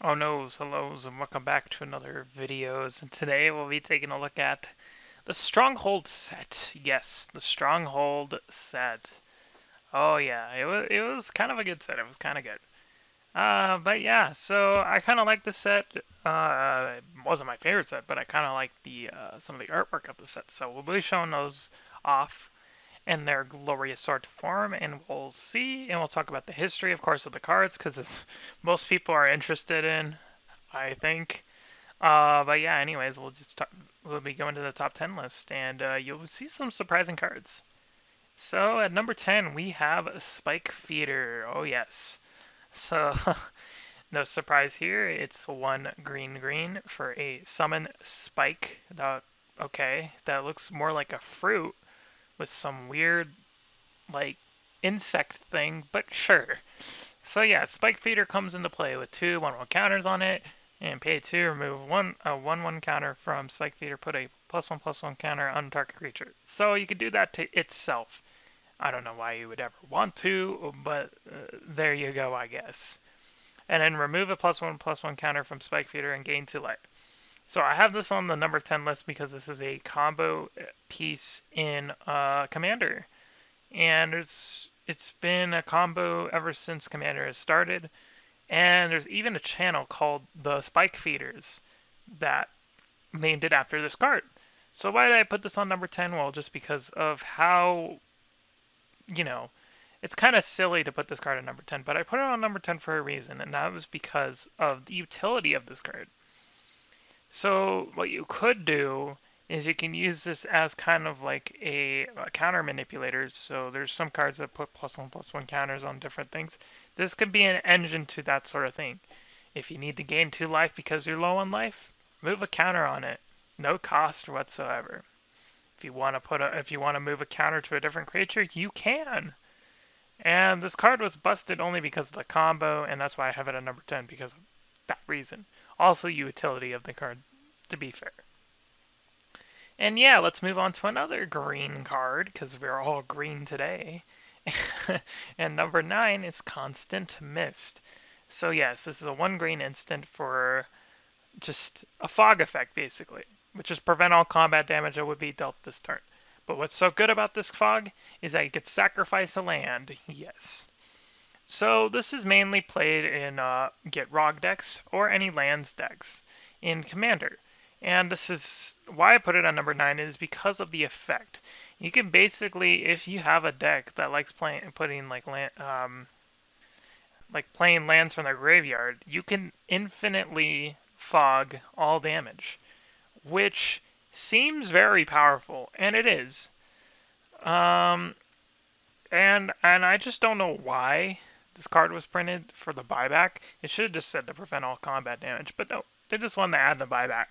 Oh no's, hellos, and welcome back to another videos. And today we'll be taking a look at the StrongHold set. Yes, the StrongHold set. Oh yeah, it was kind of a good set. It was kind of good. But yeah, so I kind of like the set. It wasn't my favorite set, but I kind of like the some of the artwork of the set. So we'll be showing those off in their glorious sort form, and we'll see, and we'll talk about the history, of course, of the cards, because most people are interested in, I think. But yeah, anyways, we'll be going to the top 10 list, and you'll see some surprising cards. So at number 10, we have a Spike Feeder. Oh yes. So no surprise here. It's one green green for a summon Spike. That looks more like a fruit with some weird like insect thing, but sure. So yeah, Spike Feeder comes into play with two 1/1 counters on it, and pay two, remove a 1/1 counter from Spike Feeder, put a +1/+1 counter on target creature. So you could do that to itself. I don't know why you would ever want to, but there you go, I guess. And then remove a +1/+1 counter from Spike Feeder and gain 2 life. So I have this on the number 10 list because this is a combo piece in Commander, and it's been a combo ever since Commander has started. And there's even a channel called the Spike Feeders that named it after this card. So why did I put this on number 10? Well, just because of how, you know, it's kind of silly to put this card on number 10, but I put it on number 10 for a reason, and that was because of the utility of this card. So what you could do is you can use this as kind of like a counter manipulator. So there's some cards that put +1/+1 counters on different things. This could be an engine to that sort of thing. If you need to gain 2 life because you're low on life, move a counter on it. No cost whatsoever. If you want to move a counter to a different creature, you can. And this card was busted only because of the combo, and that's why I have it at number 10 because of that reason. Also, utility of the card, to be fair. And yeah, let's move on to another green card because we're all green today. And number 9 is Constant Mist. So yes, this is a 1 green instant for just a fog effect basically, which is prevent all combat damage that would be dealt this turn. But what's so good about this fog is that you could sacrifice a land. Yes. So this is mainly played in Get Rog decks or any lands decks in Commander. And this is why I put it on number 9 is because of the effect. You can basically, if you have a deck that likes putting like playing lands from their graveyard, you can infinitely fog all damage, which seems very powerful, and it is. Um, and I just don't know why this card was printed for the buyback. It should have just said to prevent all combat damage, but no, they just wanted to add the buyback.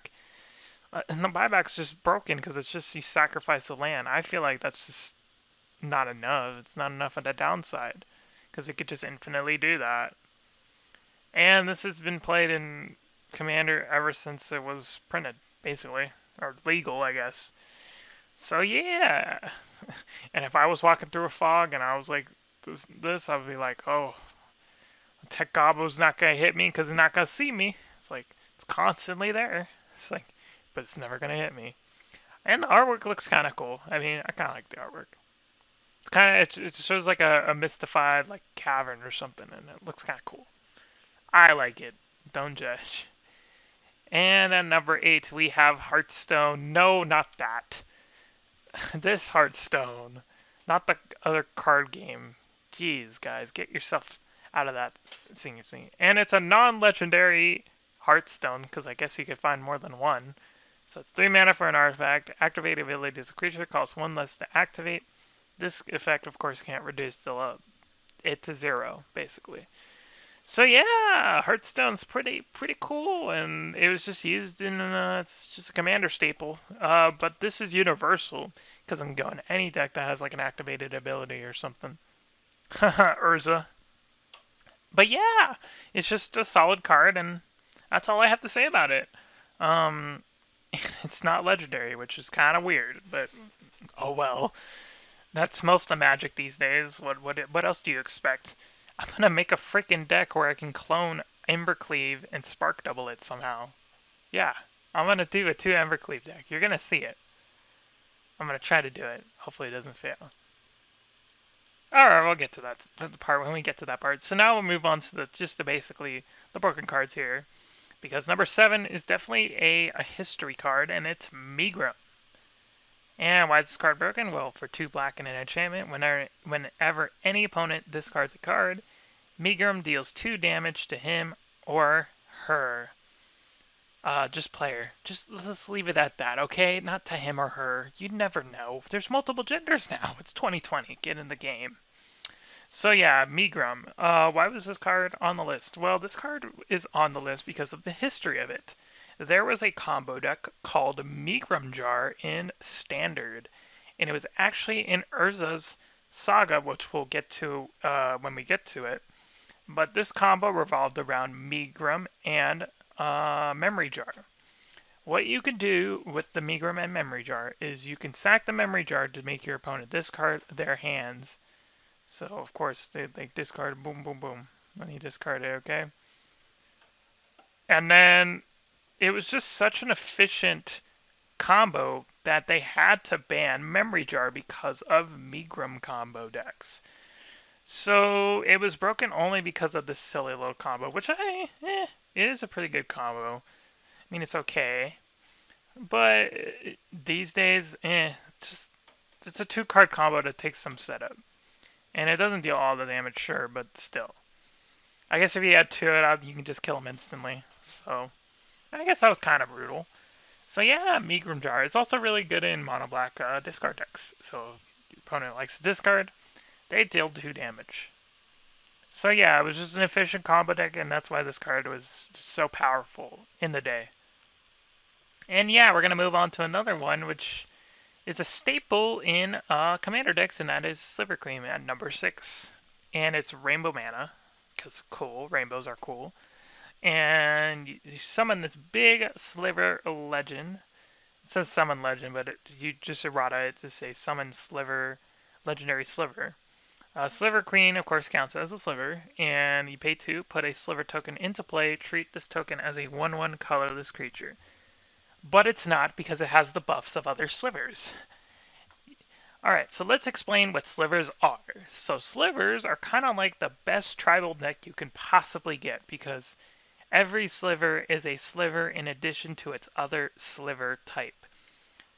And the buyback's just broken because it's just you sacrifice the land. I feel like that's just not enough. It's not enough of a downside because it could just infinitely do that. And this has been played in Commander ever since it was printed, basically, or legal, I guess. So yeah, and if I was walking through a fog and I was like this, I would be like, oh, Tech Gobbo's not gonna hit me because he's not gonna see me. It's like it's constantly there. It's like, but it's never gonna hit me. And the artwork looks kind of cool. I mean, I kind of like the artwork. It's kind of it shows like a mystified like cavern or something, and it looks kind of cool. I like it. Don't judge. And at number 8 we have Hearthstone. No, not that. This Hearthstone, not the other card game. Jeez, guys, get yourself out of that senior scene. And it's a non-legendary Hearthstone, because I guess you could find more than one. So it's 3 mana for an artifact. Activate ability as a creature costs 1 less to activate. This effect, of course, can't reduce it to 0, basically. So yeah, Hearthstone's pretty cool, and it was just used in it's just a commander staple. But this is universal because I'm going any deck that has like an activated ability or something. Urza. But yeah, it's just a solid card, and that's all I have to say about it. Um, it's not legendary, which is kind of weird, but oh well. That's most of Magic these days. What else do you expect? I'm gonna make a freaking deck where I can clone Embercleave and Spark double it somehow. Yeah, I'm going to do a 2 Embercleave deck. You're going to see it. I'm going to try to do it. Hopefully it doesn't fail. Alright, we'll get to that the part when we get to that part. So now we'll move on to basically the broken cards here. Because number 7 is definitely a history card, and it's Migra. And why is this card broken? Well, for 2 black and an enchantment, whenever any opponent discards a card, Migram deals 2 damage to him or her. Just player. Just let's leave it at that, okay? Not to him or her. You never know. There's multiple genders now. It's 2020. Get in the game. So yeah, Migram. Why was this card on the list? Well, this card is on the list because of the history of it. There was a combo deck called Migram Jar in Standard, and it was actually in Urza's Saga, which we'll get to when we get to it. But this combo revolved around Migram and Memory Jar. What you can do with the Migram and Memory Jar is you can sack the Memory Jar to make your opponent discard their hands. So, of course, they discard boom, boom, boom when you discard it, okay? And then it was just such an efficient combo that they had to ban Memory Jar because of Migram combo decks. So it was broken only because of this silly little combo, which it is a pretty good combo. I mean, it's okay. But these days, it's a 2-card combo that takes some setup. And it doesn't deal all the damage, sure, but still. I guess if you add 2 it, you can just kill him instantly. So, I guess that was kind of brutal. So yeah, Migram Jar. It's also really good in mono black discard decks. So if your opponent likes to discard, they deal 2 damage. So yeah, it was just an efficient combo deck, and that's why this card was so powerful in the day. And yeah, we're going to move on to another one, which is a staple in Commander decks, and that is Sliver Queen at number 6. And it's Rainbow Mana, because cool, rainbows are cool. And you summon this big Sliver Legend. It says Summon Legend, but you just errata it to say Summon Sliver, Legendary Sliver. Sliver Queen, of course, counts as a Sliver, and you pay 2, put a Sliver token into play, treat this token as a 1/1 colorless creature. But it's not because it has the buffs of other slivers. Alright, so let's explain what slivers are. So slivers are kind of like the best tribal deck you can possibly get because every sliver is a sliver in addition to its other sliver type.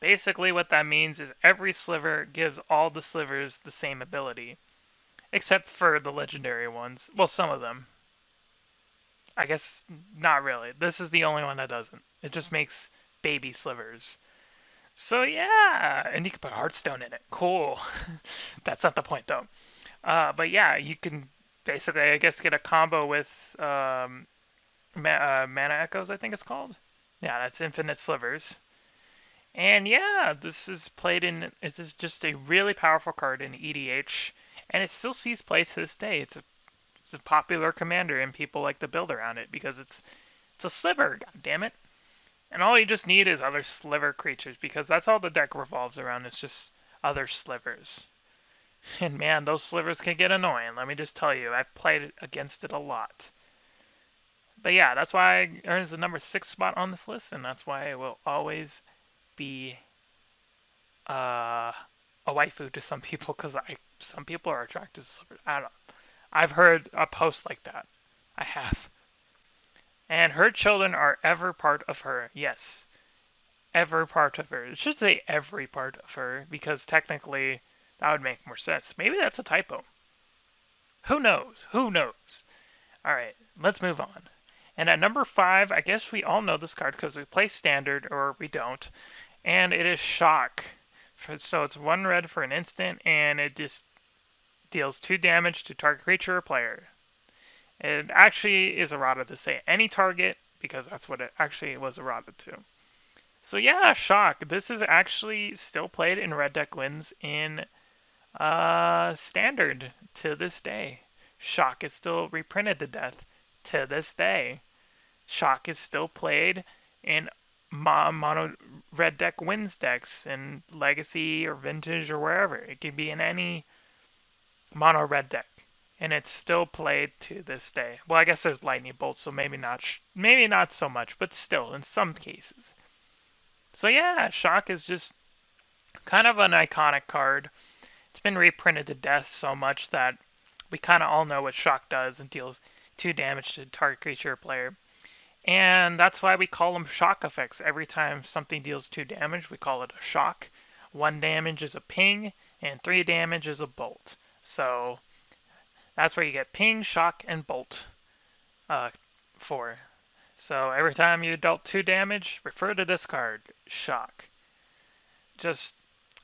Basically what that means is every sliver gives all the slivers the same ability. Except for the legendary ones. Well, some of them. I guess not really. This is the only one that doesn't. It just makes baby slivers. So yeah, and you can put Hearthstone in it. Cool. That's not the point though. But yeah, you can basically, I guess, get a combo with Mana Echoes, I think it's called. Yeah, that's Infinite Slivers. And yeah, this is just a really powerful card in EDH, and it still sees play to this day. It's a popular commander, and people like to build around it because it's a sliver, god damn it. And all you just need is other sliver creatures, because that's all the deck revolves around, is just other slivers. And man, those slivers can get annoying, let me just tell you. I've played against it a lot. But yeah, that's why it earns the number 6 spot on this list, and that's why it will always be a waifu to some people, because some people are attracted to slivers. I don't know. I've heard a post like that. I have. And her children are ever part of her. Yes. Ever part of her. It should say every part of her, because technically that would make more sense. Maybe that's a typo. Who knows? Who knows? Alright, let's move on. And at number 5, I guess we all know this card because we play Standard, or we don't. And it is Shock. So it's 1 red for an instant, and it just deals 2 damage to target creature or player. It actually is errata to say any target, because that's what it actually was errata to. So yeah, Shock. This is actually still played in red deck wins in Standard to this day. Shock is still reprinted to death to this day. Shock is still played in mono red deck wins decks in Legacy or Vintage or wherever. It can be in any mono red deck. and it's still played to this day. Well, I guess there's lightning bolts, so maybe not so much, but still in some cases. So yeah, Shock is just kind of an iconic card. It's been reprinted to death so much that we kind of all know what Shock does and deals 2 damage to target creature or player. And that's why we call them shock effects. Every time something deals 2 damage, we call it a shock. 1 damage is a ping, and 3 damage is a bolt. So that's where you get ping, shock, and bolt uh, for. So every time you dealt 2 damage, refer to this card, shock. Just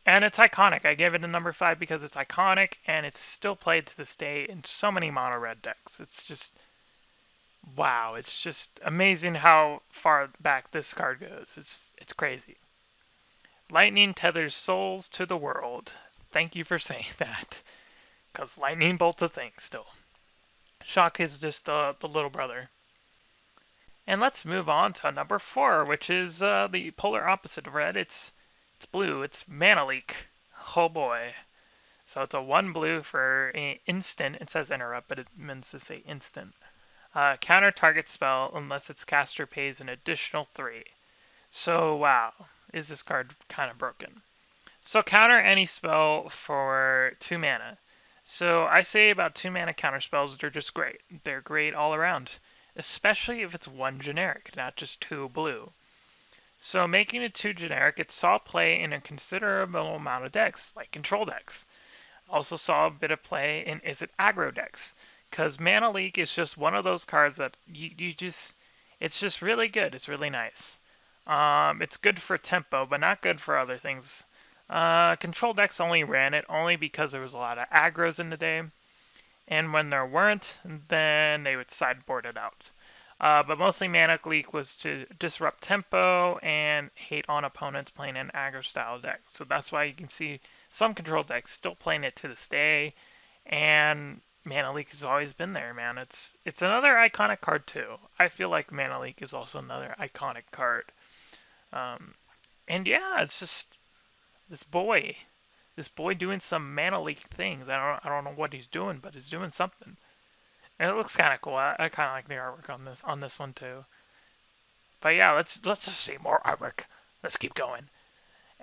And it's iconic. I gave it a number 5 because it's iconic, and it's still played to this day in so many mono red decks. It's just wow. It's just amazing how far back this card goes. It's crazy. Lightning tethers souls to the world. Thank you for saying that, because lightning bolt's a thing still. Shock is just the little brother. And let's move on to number 4, which is the polar opposite of red. It's blue. It's Mana Leak. Oh boy. So it's a 1 blue for instant. It says interrupt, but it means to say instant. Counter target spell unless its caster pays an additional 3. So wow, is this card kind of broken. So counter any spell for 2 mana. So I say about 2 mana counter spells, they're just great. They're great all around. Especially if it's 1 generic, not just 2 blue. So making it 2 generic, it saw play in a considerable amount of decks, like control decks. Also saw a bit of play in is it aggro decks, because Mana Leak is just one of those cards that it's just really good. It's really nice. It's good for tempo, but not good for other things. Control decks only ran it only because there was a lot of aggros in the day, and when there weren't, then they would sideboard it out. But mostly Mana Leak was to disrupt tempo and hate on opponents playing an aggro style deck. So that's why you can see some control decks still playing it to this day. And Mana Leak has always been there, man. It's another iconic card too. I feel like Mana Leak is also another iconic card. And yeah, it's just this boy doing some Mana Leak things. I don't know what he's doing, but he's doing something. And it looks kind of cool. I kind of like the artwork on this one too. But yeah, let's just see more artwork. Let's keep going.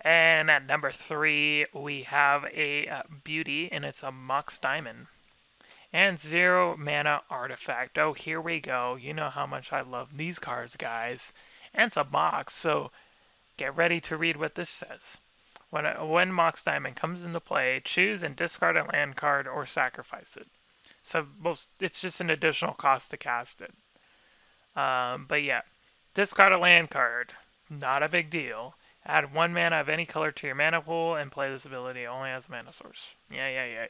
And at number 3, we have a beauty, and it's a MOX Diamond. And 0 mana artifact. Oh, here we go. You know how much I love these cards, guys. And it's a MOX, so get ready to read what this says. When MOX Diamond comes into play, choose and discard a land card or sacrifice it. So it's just an additional cost to cast it. But yeah, discard a land card. Not a big deal. Add 1 mana of any color to your mana pool and play this ability only as a mana source. Yeah.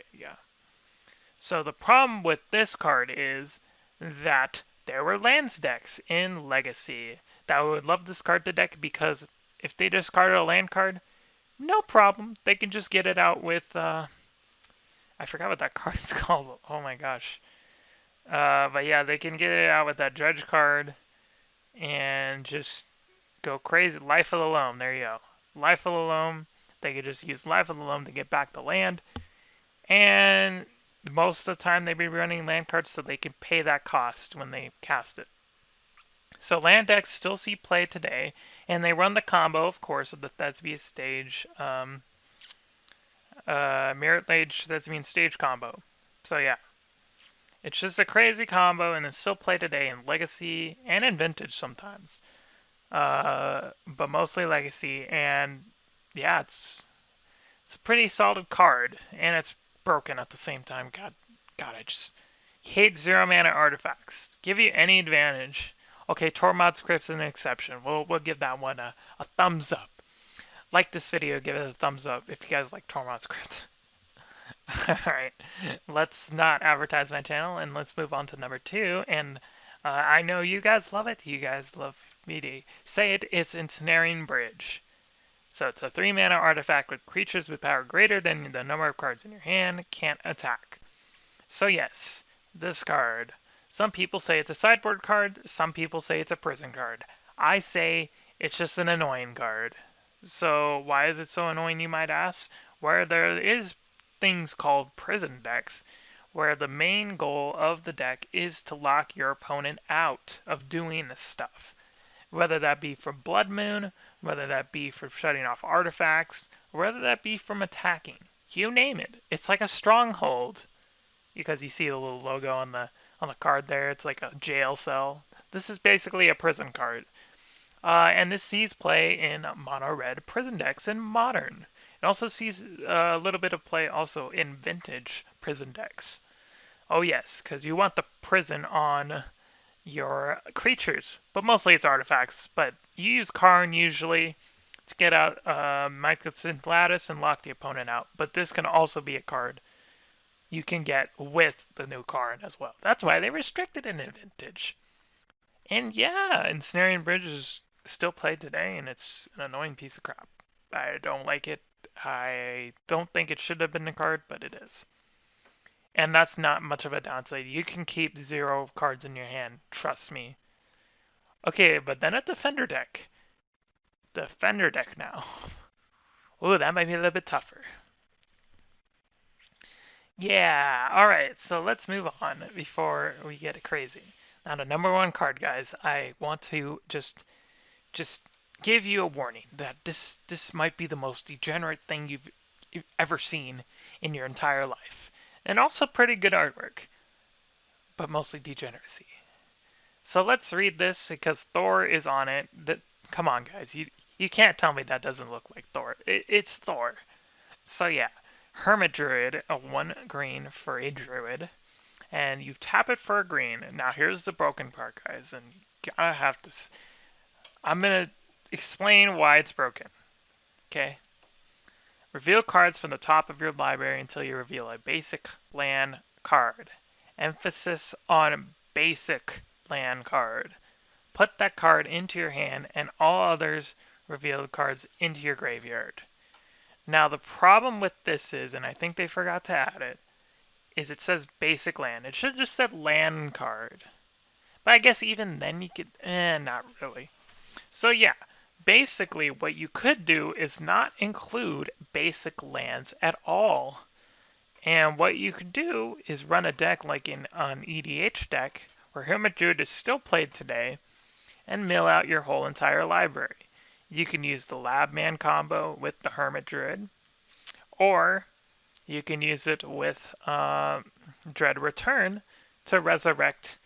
So the problem with this card is that there were lands decks in Legacy that would love this card to deck because if they discarded a land card, no problem. They can just get it out with I forgot what that card's called. Oh my gosh. But yeah, they can get it out with that Dredge card and just go crazy. Life of the Loam. There you go. Life of the Loam. They could just use Life of the Loam to get back the land. And most of the time they'd be running land cards so they can pay that cost when they cast it. So land decks still see play today. And they run the combo, of course, of the Thespian stage. Mirror Age, that means stage combo. So yeah, it's just a crazy combo, and it's still played today in Legacy and in Vintage sometimes, but mostly Legacy. And yeah, it's a pretty solid card, and it's broken at the same time. God, I just hate 0 mana artifacts. Give you any advantage. Okay, Tormod's Crypt's an exception. We'll give that one a thumbs up. Like this video, give it a thumbs up if you guys like Tormod's Crypt. Alright, let's not advertise my channel, and let's move on to number 2. And I know you guys love it. You guys love me to say it. It's Ensnaring Bridge. So it's a 3 mana artifact with creatures with power greater than the number of cards in your hand can't attack. So yes, this card. Some people say it's a sideboard card. Some people say it's a prison card. I say it's just an annoying card. So why is it so annoying, you might ask? Where there is things called prison decks, where the main goal of the deck is to lock your opponent out of doing this stuff. Whether that be from Blood Moon, whether that be for shutting off artifacts, or whether that be from attacking. You name it. It's like a stronghold. Because you see the little logo on the card there. It's like a jail cell. This is basically a prison card. And this sees play in mono red prison decks in modern. It also sees a little bit of play also in vintage prison decks. Oh yes, because you want the prison on your creatures, but mostly it's artifacts. But you use Karn usually to get out Migra Lattice and lock the opponent out. But this can also be a card you can get with the new Karn as well. That's why they restricted it in vintage. And yeah, Ensnaring Bridge is still played today, and it's an annoying piece of crap. I don't like it. I don't think it should have been a card, but it is. And that's not much of a downside. You can keep 0 cards in your hand, trust me. Okay, but then a Defender deck. Defender deck now. Ooh, that might be a little bit tougher. Yeah, alright, so let's move on before we get crazy. Now the number 1 card, guys, I want to just give you a warning that this might be the most degenerate thing you've ever seen in your entire life. And also pretty good artwork, but mostly degeneracy. So let's read this because Thor is on it. Come on, guys, you can't tell me that doesn't look like Thor. It's Thor. So yeah, Hermit Druid, a 1 green for a Druid, and you tap it for a green. Now here's the broken part, guys, and you gotta have to. I'm gonna explain why it's broken. Okay. Reveal cards from the top of your library until you reveal a basic land card. Emphasis on basic land card. Put that card into your hand and all others revealed cards into your graveyard. Now the problem with this is, and I think they forgot to add it, is it says basic land. It should have just said land card. But I guess even then you could, not really. So yeah, basically what you could do is not include basic lands at all. And what you could do is run a deck like in an EDH deck, where Hermit Druid is still played today, and mill out your whole entire library. You can use the Labman combo with the Hermit Druid, or you can use it with Dread Return to resurrect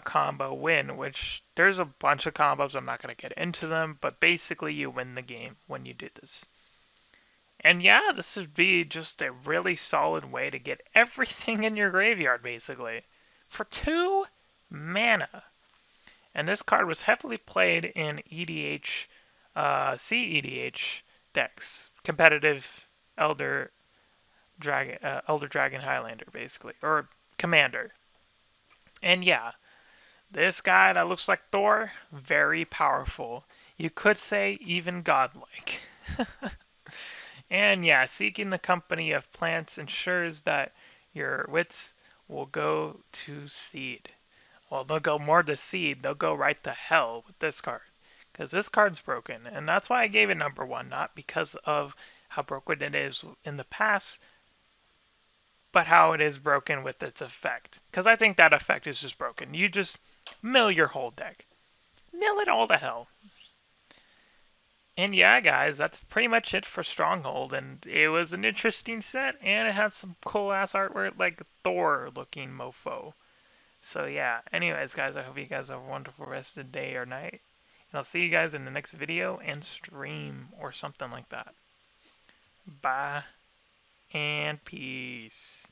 combo win, which there's a bunch of combos. I'm not going to get into them, but basically you win the game when you do this. And yeah, this would be just a really solid way to get everything in your graveyard, basically, for 2 mana. And this card was heavily played in EDH, CEDH decks, competitive Elder Dragon Highlander, basically, or Commander. And yeah, this guy that looks like Thor, very powerful. You could say even godlike. And yeah, seeking the company of plants ensures that your wits will go to seed. Well, they'll go more to seed. They'll go right to hell with this card. Because this card's broken. And that's why I gave it number 1. Not because of how broken it is in the past, but how it is broken with its effect. Because I think that effect is just broken. You just mill your whole deck. Mill it all to hell. And yeah, guys, that's pretty much it for StrongHold. And it was an interesting set, and it had some cool ass artwork like Thor looking mofo. So yeah, anyways, guys, I hope you guys have a wonderful rest of the day or night. And I'll see you guys in the next video and stream or something like that. Bye and peace.